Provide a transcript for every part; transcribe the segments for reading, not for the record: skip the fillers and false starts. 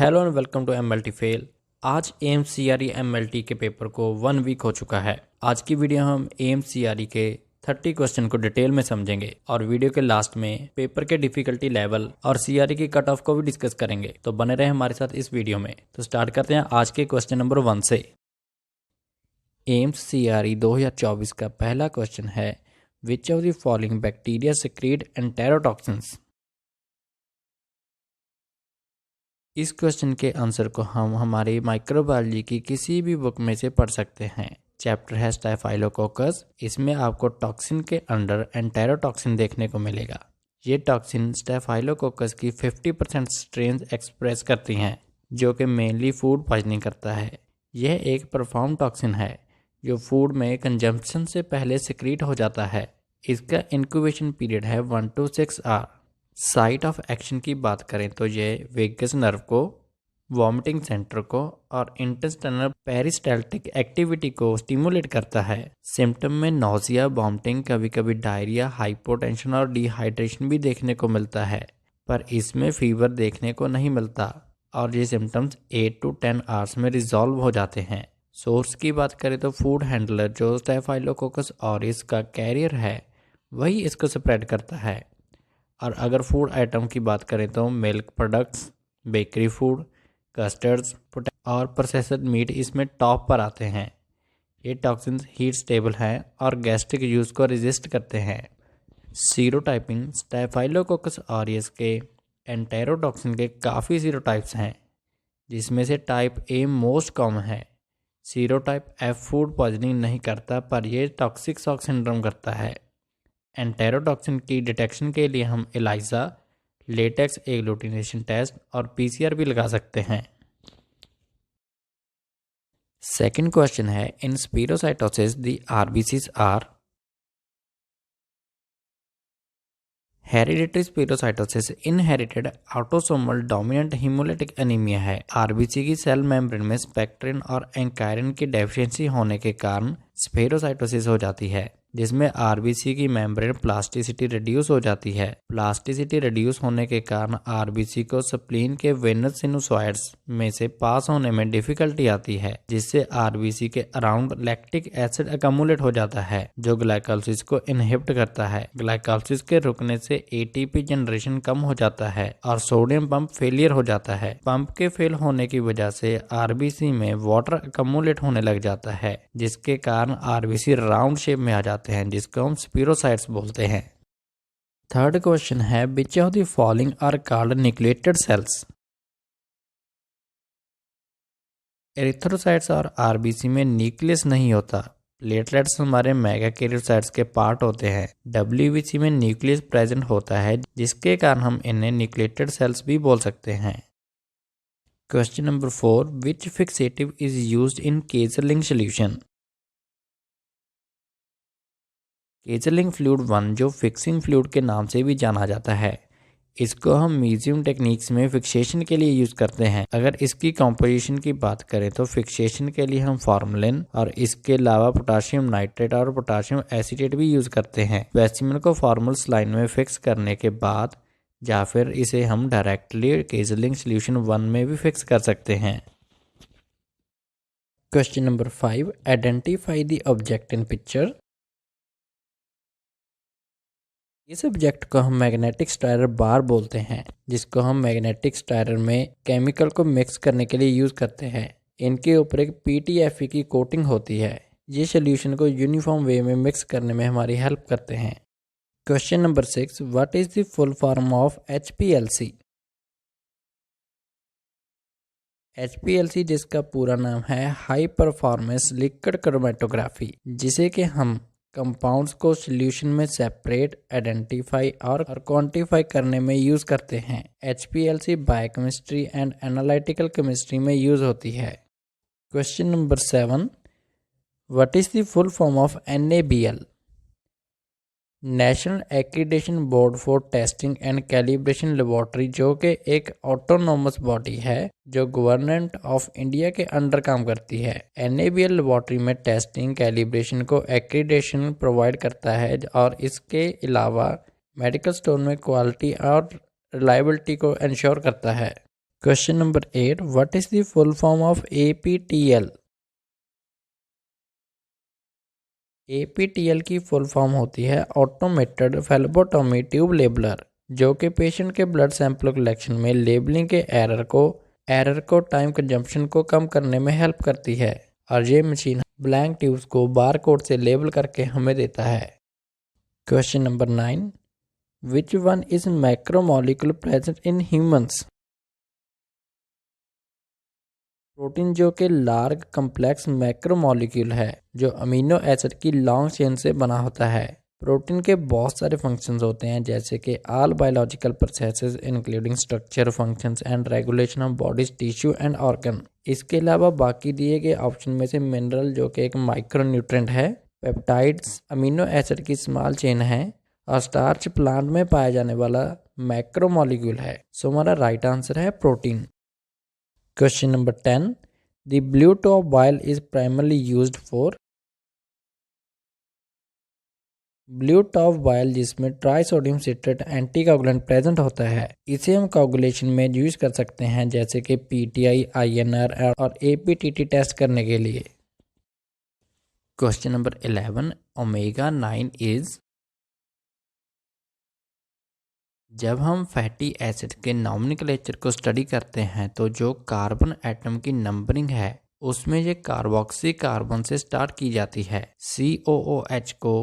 Hello and welcome to MLT fail. आज AMCRE MLT के paper को 1 वीक हो चुका है। आज की वीडियो हम एएमसीआरई के 30 क्वेश्चन को डिटेल में समझेंगे और वीडियो के लास्ट में पेपर के डिफिकल्टी लेवल और सीआरई की कट ऑफ को भी डिस्कस करेंगे। तो बने रहे हमारे साथ इस वीडियो में। तो स्टार्ट करते हैं आज के क्वेश्चन नंबर 1 से। एएमसीआरई 2024 का पहला क्वेश्चन है, which of the following bacteria secrete enterotoxins. इस क्वेश्चन के आंसर को हम हमारी माइक्रोबायोलॉजी की किसी भी बुक में से पढ़ सकते हैं। चैप्टर है स्टेफाइलोकोकस। इसमें आपको टॉक्सिन के अंडर एंटेरोटॉक्सिन देखने को मिलेगा। ये टॉक्सिन स्टेफाइलोकोकस की 50% स्ट्रेन एक्सप्रेस करती हैं, जो कि मेनली फूड पॉइजनिंग करता है। यह एक परफॉर्म टॉक्सिन है जो फूड में कंजम्पशन से पहले सिक्रीट हो जाता है। इसका इंक्यूबेशन पीरियड है 1 to 6 hour. Site of action की बात करें तो ये वेगस नर्व को, वॉमिटिंग सेंटर को और इंटेस्टाइनल पेरिस्टाल्टिक एक्टिविटी को स्टिमुलेट करता है। सिम्टम में नोजिया, वॉमिटिंग, कभी कभी डायरिया, हाइपोटेंशन और डिहाइड्रेशन भी देखने को मिलता है, पर इसमें फीवर देखने को नहीं मिलता और ये सिम्टम्स 8 to 10 आवर्स में रिजॉल्व हो जाते हैं। सोर्स की बात करें तो फूड हैंडलर जो स्टेफाइलोकोकस ऑरिस का कैरियर है वही इसको स्प्रेड करता है। और अगर फूड आइटम की बात करें तो मिल्क प्रोडक्ट्स, बेकरी फूड, कस्टर्ड्स और प्रोसेस्ड मीट इसमें टॉप पर आते हैं। ये टॉक्सिन्स हीट स्टेबल हैं और गैस्ट्रिक यूज को रेजिस्ट करते हैं। सीरोटाइपिंग स्टेफाइलोकोकस ऑरियस के एंटेरोटॉक्सिन के काफ़ी सीरोटाइप्स हैं, जिसमें से टाइप ए मोस्ट कॉमन है। सीरोटाइप एफ फूड पॉइजनिंग नहीं करता, पर यह टॉक्सिक शॉक सिंड्रोम करता है। एंटेरोटॉक्सिन की डिटेक्शन के लिए हम एलाइजा, लेटेक्स एग्लूटिनेशन टेस्ट और पीसीआर भी लगा सकते हैं। सेकंड क्वेश्चन है, in spherocytosis the RBCs are. Hereditary spherocytosis inherited autosomal dominant haemolytic anaemia है। आरबीसी की सेल मेम्ब्रेन में स्पेक्ट्रिन और एंकायरिन की डेफिशिएंसी होने के कारण स्पिरोसाइटोसिस हो जाती है, जिसमें आरबीसी की मेम्ब्रेन प्लास्टिसिटी रिड्यूस हो जाती है। प्लास्टिसिटी रिड्यूस होने के कारण आरबीसी को स्प्लीन के वेनस सिनुसॉइड्स में से पास होने में डिफिकल्टी आती है, जिससे आरबीसी के अराउंड लैक्टिक एसिड अकमुलेट हो जाता है, जो ग्लाइकोलाइसिस को इनहिबिट करता है। ग्लाइकोलाइसिस के रुकने से एटीपी जनरेशन कम हो जाता है और सोडियम पंप फेलियर हो जाता है। पंप के फेल होने की वजह से आरबीसी में वाटर अकमुलेट होने लग जाता है, जिसके कारण आरबीसी राउंड शेप में आ जाते हैं, जिसको हम स्पिरोसाइट्स बोलते हैं। थर्ड क्वेश्चन है, which of the following are called nucleated cells. Erythrocytes और आरबीसी में न्यूक्लियस नहीं होता। प्लेटलेट्स हमारे मेगाकैरियोसाइट्स के पार्ट होते हैं। डब्ल्यूबीसी में न्यूक्लियस प्रेजेंट होता है, जिसके कारण हम इन्हें न्यूक्लिएटेड सेल्स भी बोल सकते हैं। Question number 4, which fixative is used in Kaiserling solution. Kaiserling fluid 1 जो फिक्सिंग फ्लूइड के नाम से भी जाना जाता है, इसको हम म्यूजियम टेक्निक्स में फिक्सेशन के लिए यूज करते हैं। अगर इसकी कॉम्पोजिशन की बात करें तो फिक्सेशन के लिए हम फॉर्मलिन और इसके अलावा पोटाशियम नाइट्रेट और पोटाशियम एसीटेट भी यूज करते हैं। स्पेसिमेन को फॉर्मल स्लाइन में फिक्स करने के बाद या फिर इसे हम डायरेक्टली केजरलिंग सोल्यूशन 1 में भी फिक्स कर सकते हैं। Question number 5, identify the object in picture. इस ऑब्जेक्ट को हम मैग्नेटिक स्टायरर बार बोलते हैं, जिसको हम मैग्नेटिक स्टायरर में केमिकल को मिक्स करने के लिए यूज करते हैं। इनके ऊपर एक पीटीएफई की कोटिंग होती है। ये सोल्यूशन को यूनिफॉर्म वे में मिक्स करने में हमारी हेल्प करते हैं। Question number 6, what is the full form of HPLC. HPLC जिसका पूरा नाम है हाई परफॉर्मेंस लिक्विड क्रोमेटोग्राफी, जिसे कि हम कंपाउंड्स को सॉल्यूशन में सेपरेट, आइडेंटिफाई और क्वांटिफाई करने में यूज करते हैं। HPLC biochemistry and analytical chemistry में यूज होती है। Question number 7, what is the full form of NABL. National accreditation board for testing and calibration laboratory, जो कि एक ऑटोनोमस बॉडी है जो गवर्नमेंट ऑफ इंडिया के अंडर काम करती है। एनएबीएल लेबोरेटरी में टेस्टिंग, कैलिब्रेशन को एक्रीडिटेशन प्रोवाइड करता है और इसके अलावा मेडिकल स्टोर में क्वालिटी और रिलायबिलिटी को इंश्योर करता है। Question number 8, what is the full form of APTL? APTL की फुल फॉर्म होती है ऑटोमेटेड फेलोबोटोमी ट्यूब लेबलर, जो कि पेशेंट के ब्लड सैंपल कलेक्शन में लेबलिंग के एरर को टाइम कंजम्पशन को कम करने में हेल्प करती है। और ये मशीन ब्लैंक ट्यूब्स को बार कोड से लेबल करके हमें देता है। Question number 9, which one is macromolecule present in humans? Protein जो कि लार्ज कम्प्लेक्स मैक्रोमोलिक्यूल है, जो अमीनो एसिड की लॉन्ग चेन से बना होता है। प्रोटीन के बहुत सारे फंक्शंस होते हैं, जैसे कि all biological processes including structure, functions and regulation of bodies tissue and organ. इसके अलावा बाकी दिए गए ऑप्शन में से मिनरल जो कि एक माइक्रोन्यूट्रेंट है, पेप्टाइड्स अमीनो एसिड की स्मॉल चेन है, और स्टार्च प्लांट में पाया जाने वाला मैक्रोमोलिक्यूल है। सो हमारा राइट आंसर है protein. Question number 10. The blue top bile is primarily used for? Blue top bile जिसमें ट्राइसोडियम सिट्रेट एंटीकोगुलेंट प्रेजेंट होता है, इसे हम कोगुलेशन में यूज कर सकते हैं, जैसे कि PTI, INR और APTT टेस्ट करने के लिए। Question number 11, omega 9 is? जब हम फैटी एसिड के नॉमेनक्लेचर को स्टडी करते हैं तो जो कार्बन एटम की नंबरिंग है उसमें ये कार्बोक्सी कार्बन से स्टार्ट की जाती है। COOH को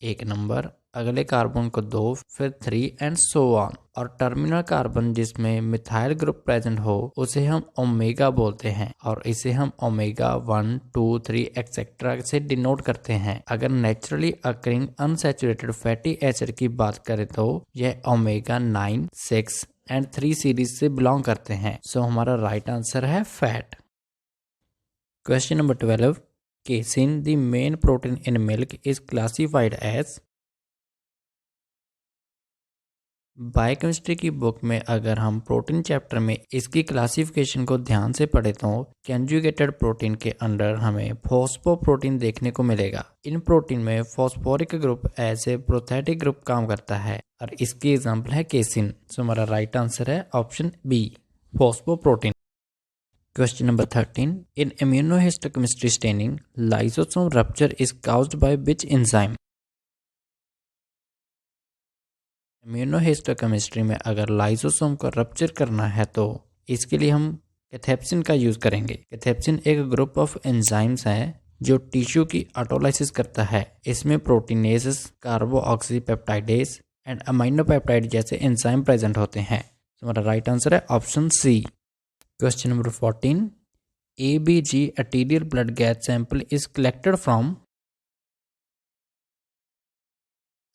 1 नंबर, अगले कार्बन को 2, फिर 3 एंड सो ऑन। और टर्मिनल कार्बन जिसमें मिथाइल ग्रुप प्रेजेंट हो उसे हम ओमेगा बोलते हैं, और इसे हम ओमेगा 1, 2, 3 एक्सेट्रा से डिनोट करते हैं। अगर naturally occurring unsaturated fatty acid की बात करें तो यह ओमेगा 9, 6 एंड 3 सीरीज से बिलोंग करते हैं। सो हमारा राइट आंसर है fat. Question number 12, casein the main protein in milk is classified as? Biochemistry की बुक में अगर हम प्रोटीन चैप्टर में इसकी क्लासिफिकेशन को ध्यान से पढ़े तो कंजुगेटेड प्रोटीन के अंडर हमें फॉस्फोप्रोटीन देखने को मिलेगा। इन प्रोटीन में phosphoric group as a prosthetic group काम करता है, और इसकी एग्जांपल है केसिन। सो हमारा राइट आंसर है option B, phosphoprotein. Question number 13, in immunohistochemistry staining lysosome rupture is caused by which enzyme? Immunohistochemistry में अगर लाइसोसोम को रप्चर करना है तो इसके लिए हम कैथेप्सिन का यूज़ करेंगे। कैथेप्सिन एक ग्रुप ऑफ एंजाइम्स है जो टिश्यू की ऑटोलाइसिस करता है। इसमें प्रोटीनेसेस, कार्बोऑक्सीपेप्टाइडेस एंड अमाइनोपेप्टाइड जैसे एंजाइम प्रेजेंट होते हैं। हमारा राइट आंसर है option C. Question number 14, ABG arterial blood gas sample is collected from?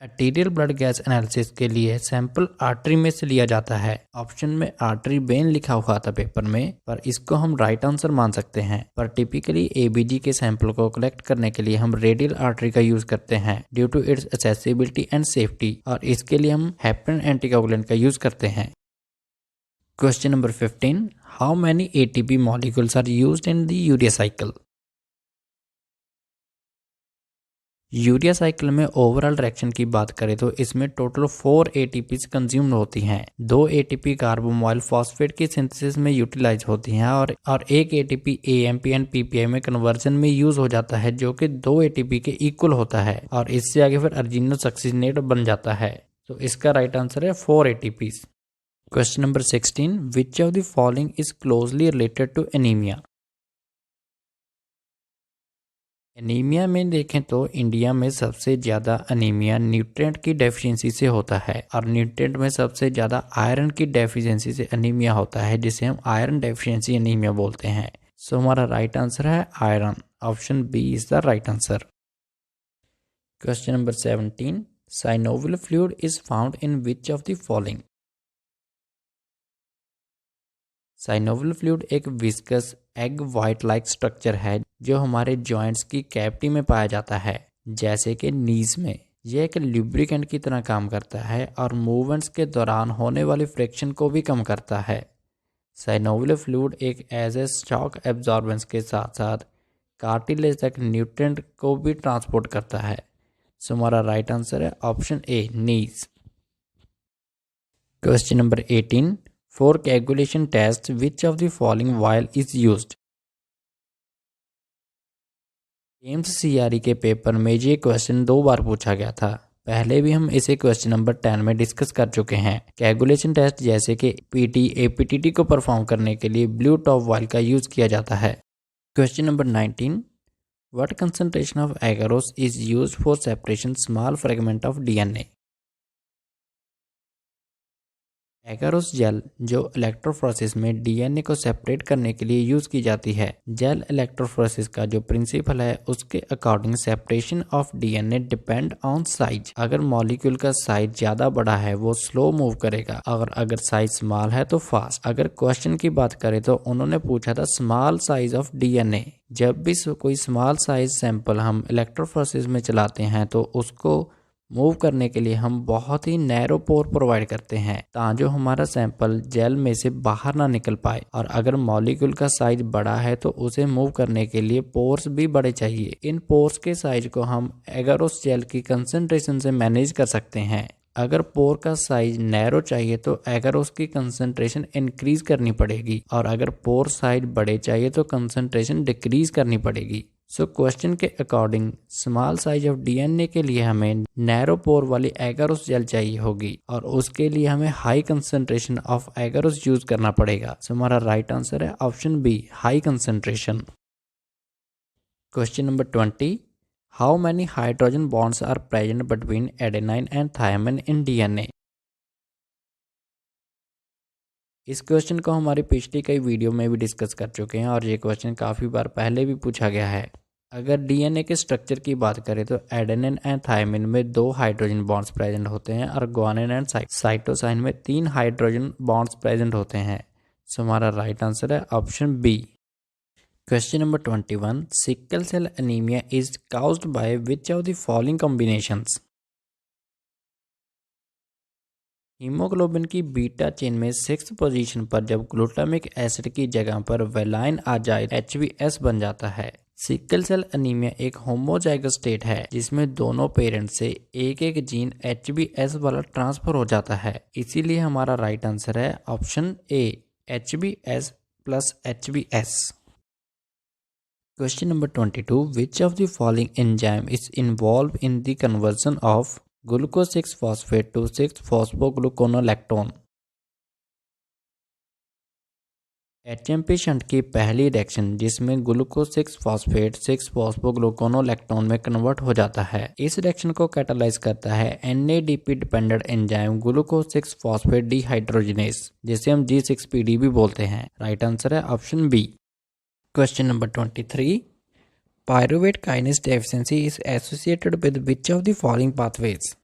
Arterial blood gas analysis के लिए सैंपल आर्टरी में से लिया जाता है। ऑप्शन में आर्टरी वेन लिखा हुआ था पेपर में, पर इसको हम राइट आंसर मान सकते हैं। पर टिपिकली ABG के सैंपल को कलेक्ट करने के लिए हम रेडियल आर्टरी का यूज करते हैं due to its accessibility and safety, और इसके लिए हम हेपरिन एंटीकोगुलेंट का यूज करते हैं। Question number 15, how many ATP molecules are used in the urea cycle? Urea cycle में ओवरऑल रिएक्शन की बात करें तो इसमें टोटल 4 ATPs कंज्यूम्ड होती हैं। 2 ATP कार्बोमोइल फॉस्फेट की सिंथेसिस में यूटिलाइज होती हैं, और 1 ATP AMP एंड PPI में कन्वर्जन में यूज हो जाता है, जो कि 2 ATP के इक्वल होता है, और इससे आगे फिर अर्जिनो सक्सिनेट बन जाता है। तो इसका राइट आंसर है 4 ATPs। Question number 16, which of the following is closely related to anaemia? Anaemia में देखें तो इंडिया में सबसे ज़्यादा एनीमिया न्यूट्रिएंट की डेफिशिएंसी से होता है, और न्यूट्रिएंट में सबसे ज़्यादा आयरन की डेफिशिएंसी से एनीमिया होता है, जिसे हम आयरन डेफिशिएंसी एनीमिया बोलते हैं। सो हमारा राइट आंसर है iron. Option B is the right answer. Question number 17, synovial fluid is found in which of the following? Synovial fluid एक viscous egg white like structure है जो हमारे joints की cavity में पाया जाता है, जैसे कि नीज में। यह एक लुब्रिकेंट की तरह काम करता है और मूवमेंट्स के दौरान होने वाली फ्रिक्शन को भी कम करता है। साइनोवियल फ्लूइड एक एज ए शॉक एब्जॉर्बेंस के साथ साथ कार्टिलेज तक न्यूट्रिएंट को भी ट्रांसपोर्ट करता है। सो हमारा राइट आंसर है option A, knees. Question number 18, For coagulation test, which of the following vial is used? AIIMS CRE के पेपर में ये क्वेश्चन 2 बार पूछा गया था। पहले भी हम इसे क्वेश्चन नंबर 10 में डिस्कस कर चुके हैं। कोएगुलेशन टेस्ट जैसे कि PT, APTT को परफॉर्म करने के लिए ब्लू टॉप वायल का यूज किया जाता है। Question number 19, what concentration of agarose is used for separation small fragment of DNA? Agarose gel जो इलेक्ट्रोफोरेसिस में DNA को सेपरेट करने के लिए यूज की जाती है। जेल इलेक्ट्रोफोरेसिस का जो प्रिंसिपल है उसके according separation of DNA depend on size. अगर मॉलिक्यूल का साइज ज्यादा बड़ा है वो स्लो मूव करेगा और अगर साइज स्मॉल है तो फास्ट। अगर क्वेश्चन की बात करें तो उन्होंने पूछा था स्मॉल साइज ऑफ DNA। जब भी कोई स्मॉल साइज सैंपल हम इलेक्ट्रोफोरेसिस में चलाते हैं तो उसको मूव करने के लिए हम बहुत ही नैरो पोर प्रोवाइड करते हैं ताकि हमारा सैंपल जेल में से बाहर ना निकल पाए। और अगर मॉलिक्यूल का साइज बड़ा है तो उसे मूव करने के लिए पोर्स भी बड़े चाहिए। इन पोर्स के साइज को हम एगारोस जेल की कंसंट्रेशन से मैनेज कर सकते हैं। अगर पोर का साइज नैरो चाहिए तो एगारोस की कंसंट्रेशन इंक्रीज करनी पड़ेगी और अगर पोर साइज बड़े चाहिए तो कंसंट्रेशन डिक्रीज करनी पड़ेगी। सो क्वेश्चन के according small size of DNA के लिए हमें नैरो पोर वाली एगारोस जेल चाहिए होगी और उसके लिए हमें high concentration of agarose use करना पड़ेगा। सो हमारा राइट आंसर है option B, high concentration. Question number 20, how many hydrogen bonds are present between adenine and thymine in DNA? इस क्वेश्चन को हमारी पिछली कई वीडियो में भी डिस्कस कर चुके हैं और ये क्वेश्चन काफ़ी बार पहले भी पूछा गया है। अगर DNA के स्ट्रक्चर की बात करें तो एडेनिन एंड थायमिन में 2 हाइड्रोजन बॉन्ड्स प्रेजेंट होते हैं और ग्वानिन एंड साइटोसाइन में 3 हाइड्रोजन बॉन्ड्स प्रेजेंट होते हैं। सो हमारा राइट आंसर है option B. Question number 21, sickle cell anaemia is caused by which of the following combinations? Haemoglobin की बीटा चेन में 6th पोजीशन पर जब ग्लूटामिक एसिड की जगह पर वेलाइन आ जाए HbS बन जाता है। सिकल सेल एनीमिया एक होमोजाइगस स्टेट है जिसमें दोनों पेरेंट से एक एक जीन HbS वाला ट्रांसफर हो जाता है। इसीलिए हमारा राइट आंसर है option A, HbS plus HbS। Question number 22, which of the following enzyme is involve in the conversion of glucose 6 phosphate to 6 phosphogluconolactone? HMP shunt की पहली रिएक्शन जिसमें ग्लूकोज 6 फॉस्फेट 6 फॉस्फोग्लूकोनोलैक्टोन में कन्वर्ट हो जाता है। इस रिएक्शन को कैटालाइज करता है NADP dependent enzyme glucose 6 phosphate dehydrogenase जिसे हम G6PD भी बोलते हैं। राइट आंसर है option B. Question number 23, pyruvate kinase deficiency is associated with which of the following pathways?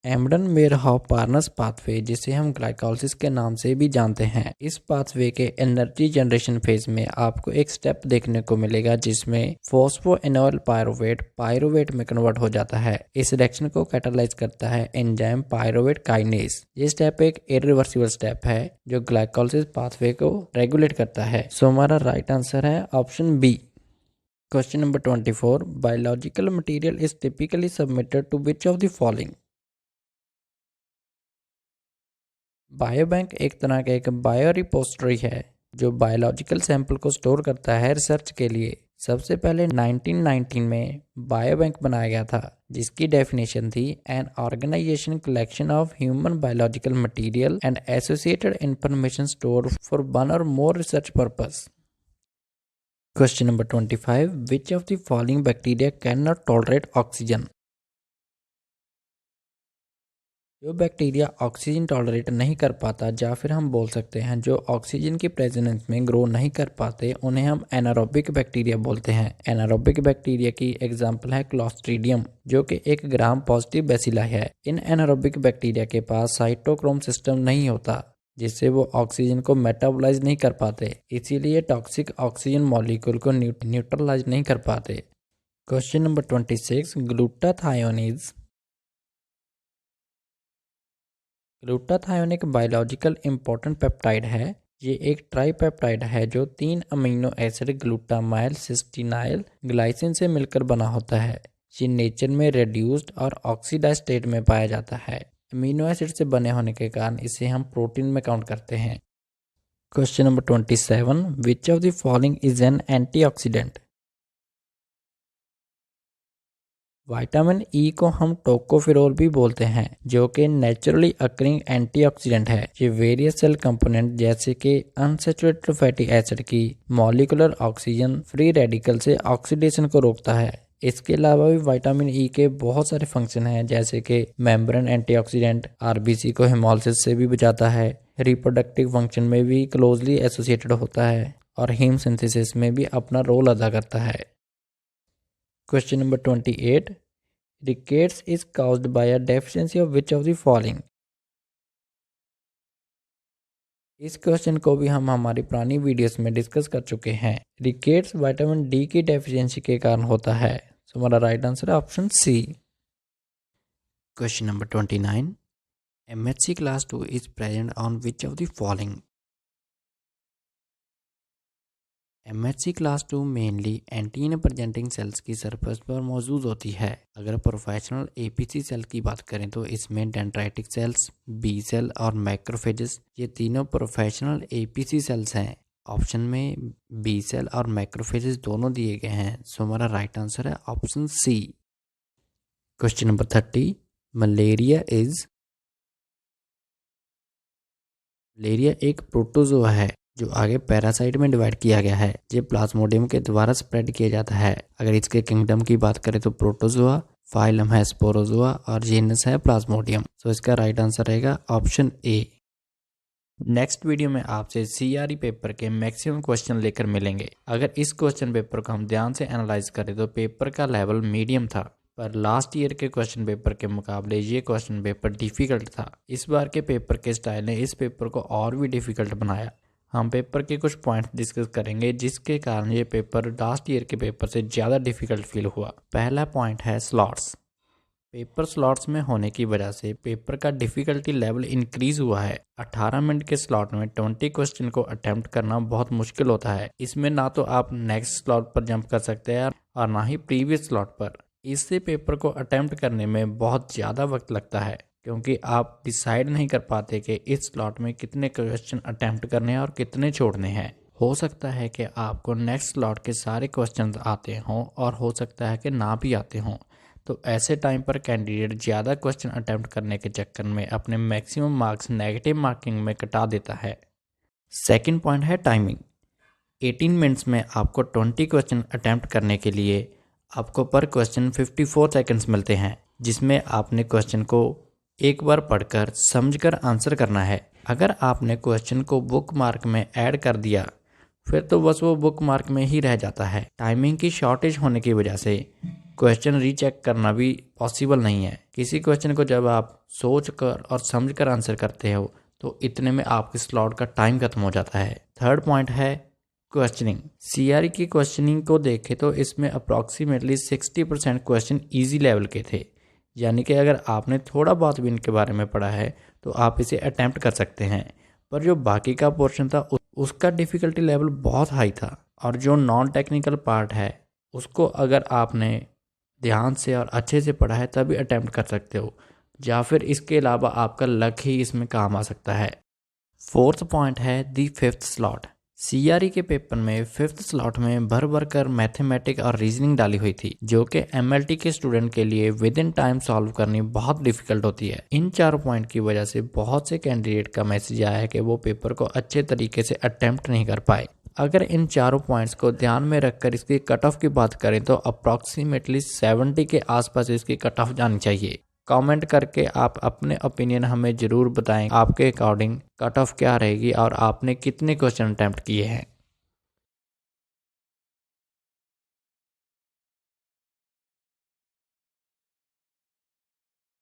Embden Meyerhof Parnas pathway जिसे हम ग्लाइकोलिसिस के नाम से भी जानते हैं। इस पाथवे के एनर्जी जनरेशन फेज में आपको एक स्टेप देखने को मिलेगा जिसमें फॉस्फोएनोल पायरुवेट में कन्वर्ट हो जाता है। इस रिएक्शन को कैटालाइज करता है एंजाइम पायरुवेट काइनेज। ये स्टेप एक इरिवर्सिबल स्टेप है जो ग्लाइकोलिसिस पाथवे को रेगुलेट करता है। सो हमारा राइट आंसर है option B. Question number 24, biological material is typically submitted to which of the following? Biobank एक तरह का एक बायो रिपोजिटरी है जो बायोलॉजिकल सैंपल को स्टोर करता है रिसर्च के लिए। सबसे पहले 1919 में बायोबैंक बनाया गया था जिसकी डेफिनेशन थी an organisation collection of human biological material and associated information store for one और more research purpose. Question number 25, which of the following bacteria can not tolerate oxygen? जो बैक्टीरिया ऑक्सीजन टॉलरेट नहीं कर पाता या फिर हम बोल सकते हैं जो ऑक्सीजन की प्रेजेंस में ग्रो नहीं कर पाते उन्हें हम एनारोबिक बैक्टीरिया बोलते हैं। एनारोबिक बैक्टीरिया की एग्जांपल है क्लॉस्ट्रीडियम जो कि एक ग्राम पॉजिटिव बैसिला है। इन एनारोबिक बैक्टीरिया के पास साइटोक्रोम सिस्टम नहीं होता जिससे वो ऑक्सीजन को मेटाबोलाइज नहीं कर पाते, इसीलिए टॉक्सिक ऑक्सीजन मॉलिक्यूल को न्यूट्रलाइज नहीं कर पाते। क्वेश्चन नंबर 26, ग्लूटाथायोन एक बायोलॉजिकल इम्पोर्टेंट पेप्टाइड है। ये एक ट्राईपेप्टाइड है जो 3 अमीनो एसिड ग्लूटामाइल सिस्टीनाइल ग्लाइसिन से मिलकर बना होता है। ये नेचर में रेड्यूस्ड और ऑक्सीडाइज्ड स्टेट में पाया जाता है। अमीनो एसिड से बने होने के कारण इसे हम प्रोटीन में काउंट करते हैं। Question number 27, which of the following is an antioxidant? Vitamin E को हम टोकोफेरोल भी बोलते हैं, जो कि नेचुरली अकरिंग एंटीऑक्सीडेंट है। ये वेरियस सेल कंपोनेंट जैसे कि अनसैचुरेटेड फैटी एसिड की मॉलिक्यूलर ऑक्सीजन फ्री रेडिकल से ऑक्सीडेशन को रोकता है। इसके अलावा भी विटामिन ई के बहुत सारे फंक्शन हैं, जैसे कि मेम्ब्रेन एंटीऑक्सीडेंट, आरबीसी को हेमोलिसिस से भी बचाता है, रिप्रोडक्टिव फंक्शन में भी क्लोजली एसोसिएटेड होता है और हीम सिंथेसिस में भी अपना रोल अदा करता है। Question number 28, rickets is caused bye a deficiency of which of the following? इस क्वेश्चन को भी हम हमारी पुरानी वीडियोस में डिस्कस कर चुके हैं। रिकेट्स विटामिन डी की डेफिशिएंसी के कारण होता है। सो हमारा राइट आंसर है option C. Question number 29, MHC class 2 is present on which of the following? MHC class 2 mainly antigen presenting sales की सरफेस पर मौजूद होती है। अगर प्रोफेशनल APC सेल की बात करें तो इसमें डेंड्राइटिक सेल्स, बी सेल और मैक्रोफेजेस, ये तीनों प्रोफेशनल APC सेल्स हैं। ऑप्शन में बी सेल और मैक्रोफेजेस दोनों दिए गए हैं। सो हमारा राइट आंसर है option C. Question number 30, malaria एक प्रोटोजोआ है जो आगे पैरासाइट में डिवाइड किया गया है। ये प्लाज्मोडियम के द्वारा स्प्रेड किया जाता है। अगर इसके किंगडम की बात करें तो प्रोटोजोआ, फाइलम है स्पोरोजोआ और जीनस है प्लाज्मोडियम। सो इसका राइट आंसर रहेगा ऑप्शन ए। नेक्स्ट वीडियो में आपसे CRE पेपर के मैक्सिमम क्वेश्चन लेकर मिलेंगे। अगर इस क्वेश्चन पेपर को हम ध्यान से एनालाइज करें तो पेपर का लेवल मीडियम था, पर लास्ट ईयर के क्वेश्चन पेपर के मुकाबले ये क्वेश्चन पेपर डिफ़िकल्ट था। इस बार के पेपर के स्टाइल ने इस पेपर को और भी डिफ़िकल्ट बनाया। हम पेपर के कुछ पॉइंट्स डिस्कस करेंगे जिसके कारण ये पेपर लास्ट ईयर के पेपर से ज़्यादा डिफ़िकल्ट फील हुआ। पहला पॉइंट है स्लॉट्स। पेपर स्लॉट्स में होने की वजह से पेपर का डिफ़िकल्टी लेवल इंक्रीज हुआ है। 18 मिनट के स्लॉट में 20 क्वेश्चन को अटेम्प्ट करना बहुत मुश्किल होता है। इसमें ना तो आप नेक्स्ट स्लॉट पर जंप कर सकते हैं और ना ही प्रीवियस स्लॉट पर। इससे पेपर को अटेम्प्ट करने में बहुत ज़्यादा वक्त लगता है, क्योंकि आप डिसाइड नहीं कर पाते कि इस स्लॉट में कितने क्वेश्चन अटेम्प्ट करने हैं और कितने छोड़ने हैं। हो सकता है कि आपको नेक्स्ट स्लॉट के सारे क्वेश्चन आते हों और हो सकता है कि ना भी आते हों। तो ऐसे टाइम पर कैंडिडेट ज़्यादा क्वेश्चन अटेम्प्ट करने के चक्कर में अपने मैक्सिमम मार्क्स नेगेटिव मार्किंग में कटा देता है। सेकंड पॉइंट है टाइमिंग। 18 मिनट्स में आपको 20 क्वेश्चन अटेम्प्ट करने के लिए आपको पर क्वेश्चन 54 सेकंड्स मिलते हैं, जिसमें आपने क्वेश्चन को एक बार पढ़कर समझकर आंसर करना है। अगर आपने क्वेश्चन को बुक मार्क में ऐड कर दिया फिर तो बस वो बुक मार्क में ही रह जाता है। टाइमिंग की शॉर्टेज होने की वजह से क्वेश्चन रीचेक करना भी पॉसिबल नहीं है। किसी क्वेश्चन को जब आप सोच कर और समझ कर आंसर करते हो तो इतने में आपके स्लॉट का टाइम खत्म हो जाता है। थर्ड पॉइंट है क्वेश्चनिंग। CRE की क्वेश्चनिंग को देखें तो इसमें अप्रॉक्सीमेटली 60% क्वेश्चन ईजी लेवल के थे, यानी कि अगर आपने थोड़ा बहुत भी इनके बारे में पढ़ा है तो आप इसे अटैम्प्ट कर सकते हैं। पर जो बाकी का पोर्शन था उसका डिफ़िकल्टी लेवल बहुत हाई था, और जो नॉन टेक्निकल पार्ट है उसको अगर आपने ध्यान से और अच्छे से पढ़ा है तभी अटैम्प्ट कर सकते हो, या फिर इसके अलावा आपका लक ही इसमें काम आ सकता है। फोर्थ पॉइंट है दी फिफ्थ स्लॉट। CRE के पेपर में फिफ्थ स्लॉट में भर भर कर मैथमेटिक और रीजनिंग डाली हुई थी, जो कि MLT के स्टूडेंट के लिए विद इन टाइम सॉल्व करनी बहुत डिफिकल्ट होती है। इन चारों पॉइंट की वजह से बहुत से कैंडिडेट का मैसेज आया है कि वो पेपर को अच्छे तरीके से अटेम्प्ट नहीं कर पाए। अगर इन चारों पॉइंट्स को ध्यान में रखकर इसकी कट ऑफ की बात करें तो अप्रॉक्सीमेटली 70 के आसपास इसकी कट ऑफ जानी चाहिए। कमेंट करके आप अपने ओपिनियन हमें ज़रूर बताएं, आपके अकॉर्डिंग कट ऑफ क्या रहेगी और आपने कितने क्वेश्चन अटैम्प्ट किए हैं।